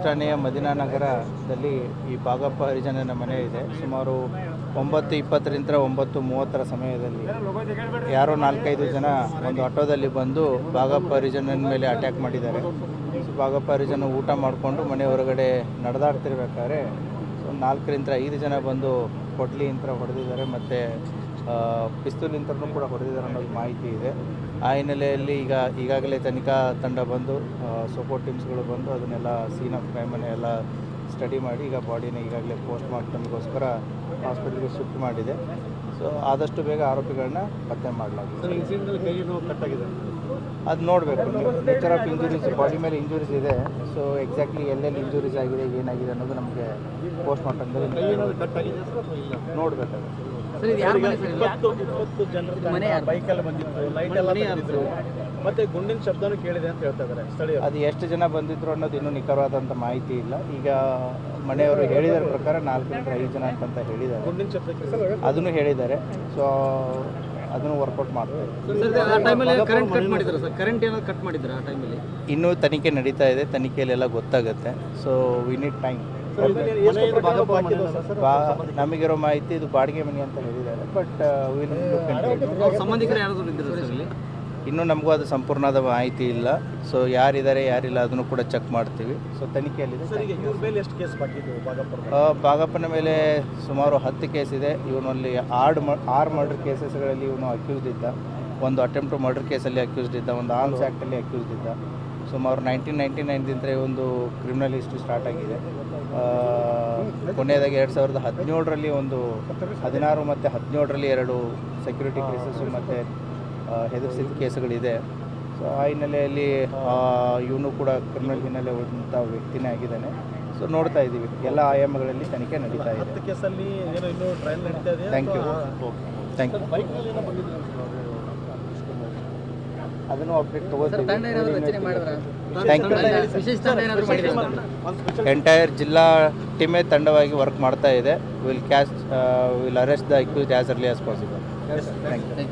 ಠಾಣೆಯ ಮದಿನಾನಗರದಲ್ಲಿ ಈ ಬಾಗಪ್ಪ ಹರಿಜನನ ಮನೆ ಇದೆ. ಸುಮಾರು 9:20ರಿಂದ 9:30 ಸಮಯದಲ್ಲಿ ಯಾರೋ 4-5 ಜನ ಒಂದು ಆಟೋದಲ್ಲಿ ಬಂದು ಬಾಗಪ್ಪ ಹರಿಜನನ ಮೇಲೆ ಅಟ್ಯಾಕ್ ಮಾಡಿದ್ದಾರೆ. ಬಾಗಪ್ಪ ಹರಿಜನ ಊಟ ಮಾಡಿಕೊಂಡು ಮನೆ ಹೊರಗಡೆ ನಡೆದಾಡ್ತಿರ್ಬೇಕಾದ್ರೆ ಒಂದು 4ರಿಂದ 5 ಜನ ಬಂದು ಕೊಡ್ಲಿಯಿಂದ ಹೊಡೆದಿದ್ದಾರೆ ಮತ್ತು ಪಿಸ್ತೂಲಿಂದನೂ ಕೂಡ ಹೊಡೆದಿದ್ದಾರೆ ಅನ್ನೋದು ಮಾಹಿತಿ ಇದೆ. ಆ ಹಿನ್ನೆಲೆಯಲ್ಲಿ ಈಗಾಗಲೇ ತನಿಖಾ ತಂಡ ಬಂದು ಸಪೋರ್ಟ್ ಟೀಮ್ಸ್ಗಳು ಬಂದು ಅದನ್ನೆಲ್ಲ ಸೀನ್ ಆಫ್ ಕ್ರೈಮನ್ನು ಎಲ್ಲ ಸ್ಟಡಿ ಮಾಡಿ ಈಗ ಬಾಡಿನ ಈಗಾಗಲೇ ಪೋಸ್ಟ್ ಮಾರ್ಟಮ್ಗೋಸ್ಕರ ಹಾಸ್ಪಿಟಲ್ಗೆ ಶಿಫ್ಟ್ ಮಾಡಿದೆ. ಸೊ ಆದಷ್ಟು ಬೇಗ ಆರೋಪಿಗಳನ್ನ ಪತ್ತೆ ಮಾಡಲಾಗಿದೆ. ಅದು ನೋಡಬೇಕು, ನೇಚರ್ ಆಫ್ ಇಂಜುರೀಸ್, ಬಾಡಿ ಮೇಲೆ ಇಂಜುರೀಸ್ ಇದೆ. ಸೊ ಎಕ್ಸಾಕ್ಟ್ಲಿ ಎಲ್ಲೆಲ್ಲಿ ಇಂಜುರೀಸ್ ಆಗಿದೆ, ಏನಾಗಿದೆ ಅನ್ನೋದು ನಮಗೆ ಪೋಸ್ಟ್ ಮಾರ್ಟಮ್ದಲ್ಲಿ ನೋಡಬೇಕಾಗುತ್ತೆ. ಬೈಕಲ್ಲಿ ಬಂದಿತ್ತು, ಲೈಟ್ ಎಲ್ಲ ಬಂದಿದ್ರು, ಮತ್ತೆ ಗುಂಡಿನ ಶಬ್ದನೂ ಕೇಳಿದೆ ಅಂತ ಹೇಳ್ತಾ ಇದ್ದಾರೆ ಸ್ಥಳೀಯರು. ಅದು ಎಷ್ಟು ಜನ ಬಂದಿದ್ರು ಅನ್ನೋದು ಇನ್ನೂ ನಿಖರವಾದಂಥ ಮಾಹಿತಿ ಇಲ್ಲ. ಈಗ ಮನೆಯವರು ಹೇಳಿದ ಪ್ರಕಾರ 4ರಿಂದ 5 ಜನ ಅಂತ ಹೇಳಿದ್ದಾರೆ, ಗುಂಡಿನ ಶಬ್ದ ಅದನ್ನು ಹೇಳಿದ್ದಾರೆ. ಸೊ ಅದನ್ನು ವರ್ಕೌಟ್ ಮಾಡ್ತಾರೆ. ಕರೆಂಟ್ ಏನಾದ್ರು ಕಟ್ ಮಾಡಿದ್ರು ಆ ಟೈಮಲ್ಲಿ? ಇನ್ನೂ ತನಿಖೆ ನಡೀತಾ ಇದೆ, ತನಿಖೆಯಲ್ಲೆಲ್ಲ ಗೊತ್ತಾಗುತ್ತೆ. So we need time. ನಮಗಿರೋ ಮಾಹಿತಿ ಇದು ಬಾಡಿಗೆ ಮನೆ ಅಂತ ಹೇಳಿದ್ದಾರೆ, ಬಟ್ ಸಂಬಂಧಿಕರು ಯಾರಾದರೂ ಇದ್ದರು ಇಲ್ಲಿ? ಇನ್ನೂ ನಮಗೂ ಅದು ಸಂಪೂರ್ಣವಾದ ಮಾಹಿತಿ ಇಲ್ಲ. ಸೊ ಯಾರಿದ್ದಾರೆ ಯಾರಿಲ್ಲ ಅದನ್ನು ಕೂಡ ಚೆಕ್ ಮಾಡ್ತೀವಿ. ಸೊ ತನಿಖೆಯಲ್ಲಿದೆ. ಎಷ್ಟು ಕೇಸ್ ಬಾಕಿದ್ದು ಬಾಗಪ್ಪನ ಮೇಲೆ ಸುಮಾರು 10 ಕೇಸ್ ಇದೆ. ಇವನಲ್ಲಿ 6 ಮರ್ಡರ್ ಕೇಸಸ್ಗಳಲ್ಲಿ ಇವನು ಅಕ್ಯೂಸ್ಡ್ ಇದ್ದ. ಒಂದು ಅಟೆಂಪ್ಟ್ ಟು ಮರ್ಡರ್ ಕೇಸಲ್ಲಿ ಅಕ್ಯೂಸ್ಡ್ ಇದ್ದ, ಒಂದು ಆರ್ಮ್ಸ್ ಆ್ಯಕ್ಟಲ್ಲಿ ಅಕ್ಯೂಸ್ಡ್ ಇದ್ದ. ಸುಮಾರು 1999ದಿಂದ ಒಂದು ಕ್ರಿಮಿನಲ್ ಹಿಸ್ಟ್ರಿ ಸ್ಟಾರ್ಟ್ ಆಗಿದೆ. ಕೊನೆಯದಾಗಿ 2017ರಲ್ಲಿ ಒಂದು 16 ಮತ್ತು 17ರಲ್ಲಿ 2 ಸೆಕ್ಯೂರಿಟಿ ಕೇಸಸ್ಸು ಮತ್ತು ಹೆದರಿಸಿದ ಕೇಸುಗಳಿದೆ. ಸೊ ಆ ಹಿನ್ನೆಲೆಯಲ್ಲಿ ಇವನು ಕೂಡ ಕ್ರಿಮಿನಲ್ ಹಿನ್ನೆಲೆ ಉಳ್ಳಂಥ ವ್ಯಕ್ತಿನೇ ಆಗಿದ್ದಾನೆ. ಸೊ ನೋಡ್ತಾ ಇದ್ದೀವಿ, ಎಲ್ಲ ಆಯಾಮಗಳಲ್ಲಿ ತನಿಖೆ ನಡೀತಾ ಇದೆ. Thank you. ಅದನ್ನು ಅಪ್ಡೇಟ್ ತಗೋತೀವಿ. Thank you. ಎಂಟೈರ್ ಜಿಲ್ಲಾ ಟೀಮೇ ತಂಡವಾಗಿ ವರ್ಕ್ ಮಾಡ್ತಾ ಇದೆ. Will arrest the accused as early as possible. Thank you.